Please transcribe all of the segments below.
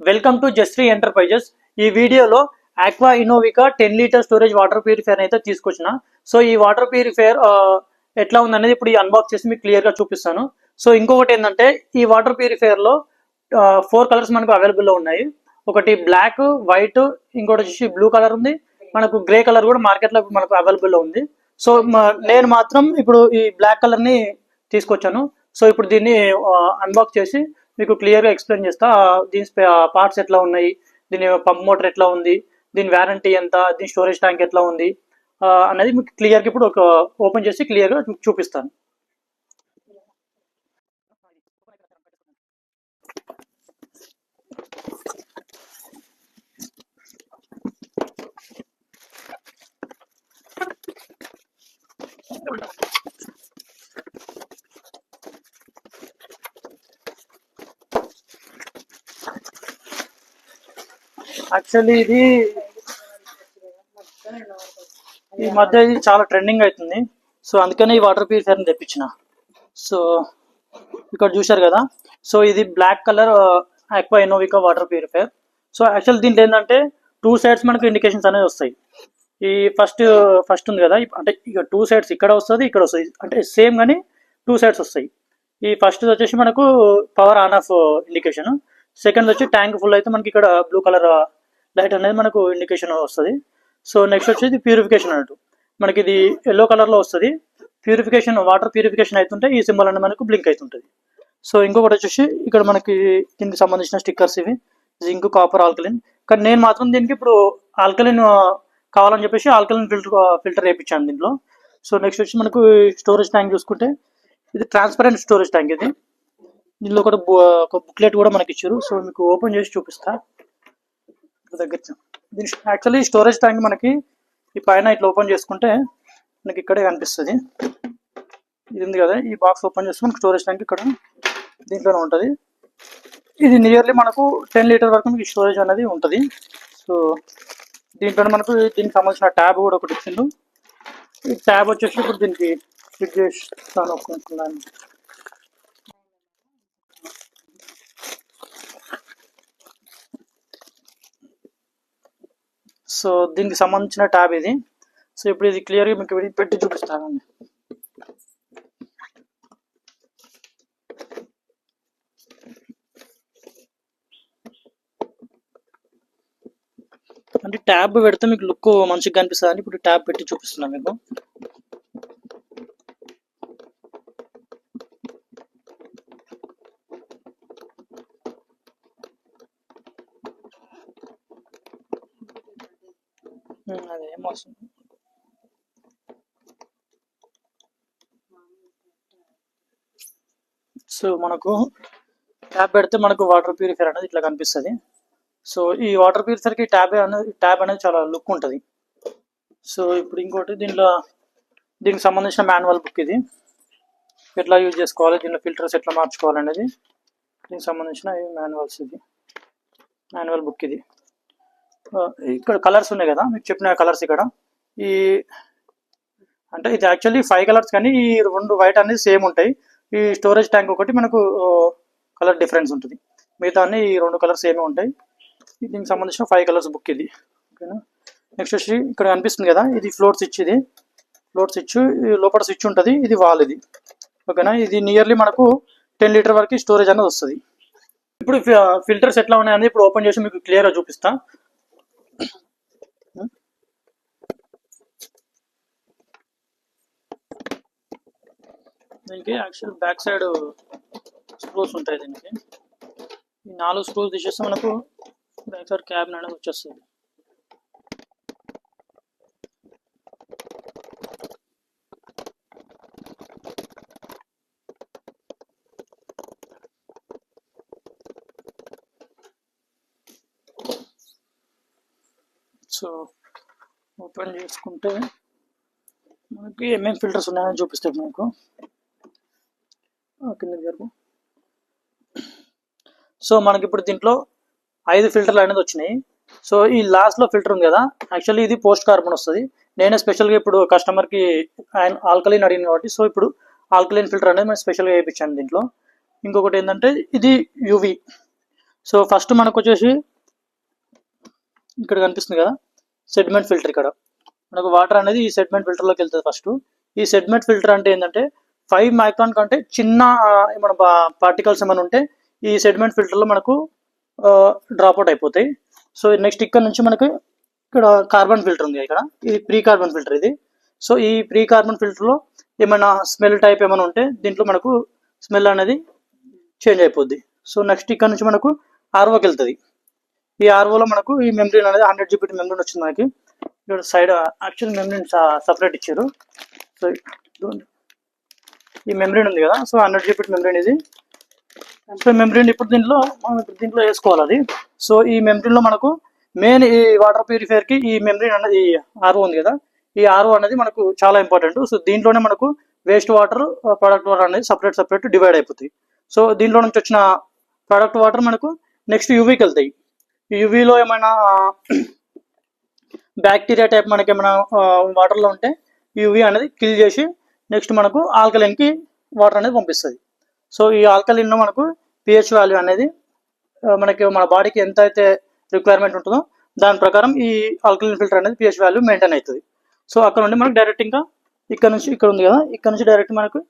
Welcome to జస్ట్రీ enterprises. ఈ వీడియోలో Aqua Innovica 10 litre storage water purifier అయితే తీసుకొచ్చిన. సో ఈ వాటర్ ప్యూరిఫైర్ ఎట్లా ఉందనేది ఇప్పుడు ఈ అన్బాక్స్ చేసి మీకు క్లియర్గా చూపిస్తాను. సో ఇంకొకటి ఏంటంటే ఈ వాటర్ ప్యూరిఫైర్లో 4 కలర్స్ మనకు అవైలబుల్లో ఉన్నాయి. ఒకటి బ్లాక్, వైట్, ఇంకోటి వచ్చేసి బ్లూ కలర్ ఉంది. మనకు గ్రే కలర్ కూడా మార్కెట్లో మనకు అవైలబుల్లో ఉంది. సో నేను మాత్రం ఇప్పుడు ఈ బ్లాక్ కలర్ని తీసుకొచ్చాను. సో ఇప్పుడు దీన్ని అన్బాక్స్ చేసి మీకు క్లియర్గా ఎక్స్ప్లెయిన్ చేస్తా. దీని పార్ట్స్ ఎట్లా ఉన్నాయి, దీని పంప్ మోటార్ ఎట్లా ఉంది, దీని వారంటీ ఎంత, దీని స్టోరేజ్ ట్యాంక్ ఎట్లా ఉంది అనేది మీకు క్లియర్గా ఇప్పుడు ఒక ఓపెన్ చేసి క్లియర్గా చూపిస్తాను. యాక్చువల్లీ ఇది ఈ మధ్య ఇది చాలా ట్రెండింగ్ అవుతుంది. సో అందుకనే ఈ వాటర్ ప్యూరిఫైర్ని తెప్పించిన. సో ఇక్కడ చూశారు కదా, సో ఇది black colour Aqua Innovica water purifier. So actual దీంట్లో ఏంటంటే 2 సైడ్స్ మనకు ఇండికేషన్స్ అనేది వస్తాయి. ఈ ఫస్ట్ ఉంది కదా, అంటే ఇక 2 సైడ్స్ ఇక్కడ వస్తుంది, ఇక్కడ వస్తుంది, అంటే సేమ్ కానీ 2 సైడ్స్ వస్తాయి. ఈ ఫస్ట్ వచ్చేసి మనకు power on off indication. Second వచ్చి ట్యాంక్ ఫుల్ అయితే మనకి ఇక్కడ బ్లూ కలర్ లైట్ అనేది మనకు ఇండికేషన్ వస్తుంది. సో నెక్స్ట్ వచ్చేది ప్యూరిఫికేషన్ అన్నట్టు, మనకి ఇది ఎల్లో కలర్లో వస్తుంది. ప్యూరిఫికేషన్, వాటర్ ప్యూరిఫికేషన్ అవుతుంటే ఈ సింబల్ అనేది మనకు బ్లింక్ అవుతుంటుంది. సో ఇంకొకటి వచ్చేసి ఇక్కడ మనకి దీనికి సంబంధించిన స్టిక్కర్స్ ఇవి, జింక్, కాపర్, ఆల్కలిన్. కానీ నేను మాత్రం దీనికి ఇప్పుడు ఆల్కలిన్ కావాలని చెప్పేసి ఆల్కలిన్ ఫిల్టర్ వేయించాను దీంట్లో. సో నెక్స్ట్ వచ్చి మనకు స్టోరేజ్ ట్యాంక్ చూసుకుంటే ఇది ట్రాన్స్పరెంట్ స్టోరేజ్ ట్యాంక్. ఇది దీనిలో ఒక బుక్లెట్ కూడా మనకి ఇచ్చారు. సో మీకు ఓపెన్ చేసి చూపిస్తా దగ్గర. దీని యాక్చువల్లీ స్టోరేజ్ ట్యాంక్ మనకి ఈ పైన ఇట్లా ఓపెన్ చేసుకుంటే మనకి ఇక్కడే కనిపిస్తుంది. ఇది ఉంది కదా, ఈ బాక్స్ ఓపెన్ చేస్తే మనకు స్టోరేజ్ ట్యాంక్ ఇక్కడ దీంట్లోనే ఉంటుంది. ఇది నియర్లీ మనకు 10 లీటర్ వరకు మీకు స్టోరేజ్ అనేది ఉంటుంది. సో దీంట్లో మనకు దీనికి సంబంధించిన ట్యాబ్ కూడా ఒకటి ఇచ్చిండు. ఈ ట్యాబ్ వచ్చేసి ఇప్పుడు దీనికి ఫిట్ చేస్తాను అనుకుంటున్నాను. సో దీనికి సంబంధించిన ట్యాబ్ ఇది. సో ఇప్పుడు ఇది క్లియర్గా మీకు పెట్టి చూపిస్తానండి. అంటే ట్యాబ్ పెడితే మీకు లుక్ మంచిగా కనిపిస్తుంది అని ఇప్పుడు ట్యాబ్ పెట్టి చూపిస్తున్నాను మీకు. అదే మోసం. సో మనకు ట్యాబ్ పెడితే మనకు వాటర్ ప్యూరిఫైర్ అనేది ఇట్లా కనిపిస్తుంది. సో ఈ వాటర్ ప్యూరిఫైర్కి ట్యాబ్ అనేది చాలా లుక్ ఉంటుంది. సో ఇప్పుడు ఇంకోటి దీనికి సంబంధించిన మాన్యువల్ బుక్. ఇది ఎట్లా యూజ్ చేసుకోవాలి, దీనిలో ఫిల్టర్స్ ఎట్లా మార్చుకోవాలనేది దీనికి సంబంధించిన మాన్యువల్స్. ఇది మాన్యువల్ బుక్. ఇది ఇక్కడ కలర్స్ ఉన్నాయి కదా, మీకు చెప్పిన కలర్స్ ఇక్కడ ఈ అంటే ఇది యాక్చువల్లీ 5 కలర్స్, కానీ ఈ 2 వైట్ అనేది సేమ్ ఉంటాయి. ఈ స్టోరేజ్ ట్యాంక్ ఒకటి మనకు కలర్ డిఫరెన్స్ ఉంటుంది, మిగతా అన్ని ఈ 2 కలర్స్ సేమే ఉంటాయి. దీనికి సంబంధించిన 5 కలర్స్ బుక్ ఇది. ఓకేనా. నెక్స్ట్ వచ్చి ఇక్కడ కనిపిస్తుంది కదా, ఇది ఫ్లోర్ స్విచ్. ఇది ఫ్లోర్ స్విచ్, లోపల స్విచ్ ఉంటుంది, ఇది వాల్ ఇది. ఓకేనా. ఇది నియర్లీ మనకు 10 లీటర్ వరకు స్టోరేజ్ అనేది వస్తుంది. ఇప్పుడు ఫిల్టర్స్ ఎట్లా ఉన్నాయని ఇప్పుడు ఓపెన్ చేసి మీకు క్లియర్గా చూపిస్తా. దీనికి యాక్చువల్ బ్యాక్ సైడ్ స్క్రూస్ ఉంటాయి. దీనికి ఈ 4 స్క్రూస్ తీసేస్తే మనకు బ్యాక్ సైడ్ క్యాబిన్ అనేది వచ్చేస్తుంది. సో ఓపెన్ చేసుకుంటే మనకి ఏమేమి ఫిల్టర్స్ ఉన్నాయని చూపిస్తాయి మీకు కింద జరుగు. సో మనకి ఇప్పుడు దీంట్లో 5 ఫిల్టర్లు అనేది వచ్చినాయి. సో ఈ లాస్ట్లో ఫిల్టర్ ఉంది కదా, యాక్చువల్లీ ఇది పోస్ట్ కార్బన్ వస్తుంది. నేనే స్పెషల్గా ఇప్పుడు కస్టమర్కి ఆయన ఆల్కలైన్ అడిగింది కాబట్టి సో ఇప్పుడు ఆల్కలైన్ ఫిల్టర్ అనేది నేను స్పెషల్గా వేయించాను దీంట్లో. ఇంకొకటి ఏంటంటే ఇది యూవి సో ఫస్ట్ మనకు వచ్చేసి ఇక్కడ కనిపిస్తుంది కదా సెడిమెంట్ ఫిల్టర్. ఇక్కడ మనకు వాటర్ అనేది ఈ సెడిమెంట్ ఫిల్టర్లోకి వెళ్తుంది. ఫస్ట్ ఈ సెడిమెంట్ ఫిల్టర్ అంటే ఏంటంటే 5 మైక్రాన్ కంటే చిన్న మన పార్టికల్స్ ఏమైనా ఉంటే ఈ సెడిమెంట్ ఫిల్టర్లో మనకు డ్రాప్అవుట్ అయిపోతాయి. సో నెక్స్ట్ ఇక్కడ నుంచి మనకు ఇక్కడ కార్బన్ ఫిల్టర్ ఉంది. ఇక్కడ ఇది ప్రీ కార్బన్ ఫిల్టర్ ఇది. సో ఈ ప్రీ కార్బన్ ఫిల్టర్లో ఏమైనా స్మెల్ టైప్ ఏమైనా ఉంటే దీంట్లో మనకు స్మెల్ అనేది చేంజ్ అయిపోద్ది. సో నెక్స్ట్ ఇక్కడ నుంచి మనకు ఆర్ఓకి వెళ్తుంది. ఈ ఆర్ఓలో మనకు ఈ మెమరీన్ అనేది 100 GB మెమరీన్ వచ్చింది మనకి. ఇక్కడ సైడ్ యాక్చువల్ మెమరీన్ సపరేట్ ఇచ్చారు. సో ఈ మెమరీన్ ఉంది కదా, సో 100 GB మెమరీన్ ఇది. సో మెమరీన్ ఇప్పుడు దీంట్లో వేసుకోవాలి అది. సో ఈ మెమరీన్లో మనకు మెయిన్ ఈ వాటర్ ప్యూరిఫైయర్కి ఈ మెమరీన్ అనేది ఆర్ఓ ఉంది కదా, ఈ ఆర్ఓ అనేది మనకు చాలా ఇంపార్టెంట్. సో దీంట్లోనే మనకు వేస్ట్ వాటర్, ప్రోడక్ట్ వాటర్ అనేది సపరేట్ డివైడ్ అయిపోతాయి. సో దీంట్లో నుంచి వచ్చిన ప్రోడక్ట్ వాటర్ మనకు నెక్స్ట్ యూవీకి వెళ్తాయి. యూవీలో ఏమైనా బ్యాక్టీరియా టైప్ మనకి ఏమైనా వాటర్లో ఉంటే యూవీ అనేది కిల్ చేసి నెక్స్ట్ మనకు ఆల్కలైన్కి వాటర్ అనేది పంపిస్తుంది. సో ఈ ఆల్కలైన్లో మనకు పిహెచ్ వాల్యూ అనేది మనకి మన బాడీకి ఎంత అయితే రిక్వైర్మెంట్ ఉంటుందో దాని ప్రకారం ఈ ఆల్కలైన్ ఫిల్టర్ అనేది పిహెచ్ వాల్యూ మెయింటైన్ అవుతుంది. సో అక్కడ నుండి మనకు డైరెక్ట్ ఇంకా ఇక్కడ నుంచి ఇక్కడ ఉంది కదా, ఇక్కడ నుంచి డైరెక్ట్ మనకు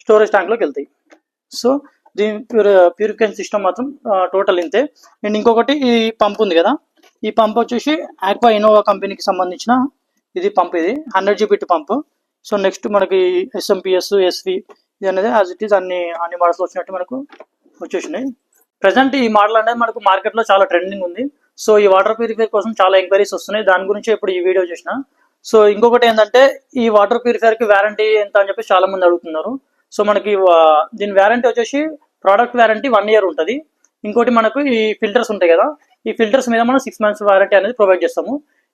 స్టోరేజ్ ట్యాంక్లోకి వెళ్తాయి. సో దీని ప్యూరిఫికేషన్ సిస్టమ్ మాత్రం టోటల్ ఇంతే. అండ్ ఇంకొకటి ఈ పంప్ ఉంది కదా, ఈ పంప్ వచ్చేసి ఆక్వా ఇన్నోవా కంపెనీకి సంబంధించిన ఇది పంప్. ఇది 100 GB పంప్. సో నెక్స్ట్ మనకి ఎస్ఎంపిఎస్, ఎస్వి ఇది అనేది యాజ్ ఇట్ ఈస్ అన్ని మోడల్స్ వచ్చినట్టు మనకు వచ్చేసినాయి. ప్రజెంట్ ఈ మోడల్ అనేది మనకు మార్కెట్లో చాలా ట్రెండింగ్ ఉంది. సో ఈ వాటర్ ప్యూరిఫైయర్ కోసం చాలా ఎంక్వైరీస్ వస్తున్నాయి, దాని గురించి ఇప్పుడు ఈ వీడియో చేసిన. సో ఇంకొకటి ఏంటంటే ఈ వాటర్ ప్యూరిఫైయర్కి వారంటీ ఎంత అని చెప్పి చాలా మంది అడుగుతున్నారు. సో మనకి దీని వారంటీ వచ్చేసి ప్రోడక్ట్ వారంటీ 1 year ఉంటుంది. ఇంకోటి మనకు ఈ ఫిల్టర్స్ ఉంటాయి కదా, ఈ ఫిల్టర్స్ మీద మనం 6 months వారంటీ అనేది ప్రొవైడ్ చేస్తాము.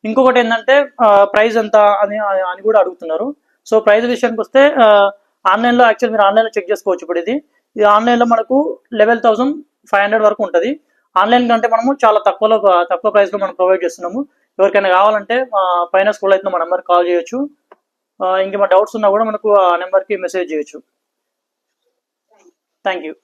ఇంకొకటి ఏంటంటే ప్రైస్ ఎంత అని కూడా అడుగుతున్నారు. సో ప్రైస్ విషయానికి వస్తే ఆన్లైన్లో యాక్చువల్ మీరు ఆన్లైన్లో చెక్ చేసుకోవచ్చు. ఇప్పుడు ఇది ఆన్లైన్లో మనకు 11,500 వరకు ఉంటుంది. ఆన్లైన్ కంటే మనము చాలా తక్కువ ప్రైస్లో మనం ప్రొవైడ్ చేస్తున్నాము. ఎవరికైనా కావాలంటే పైన స్కూల్ అయితే మా నెంబర్కి కాల్ చేయొచ్చు. ఇంకేమైనా డౌట్స్ ఉన్నా కూడా మనకు ఆ నెంబర్కి మెసేజ్ చేయొచ్చు. Thank you.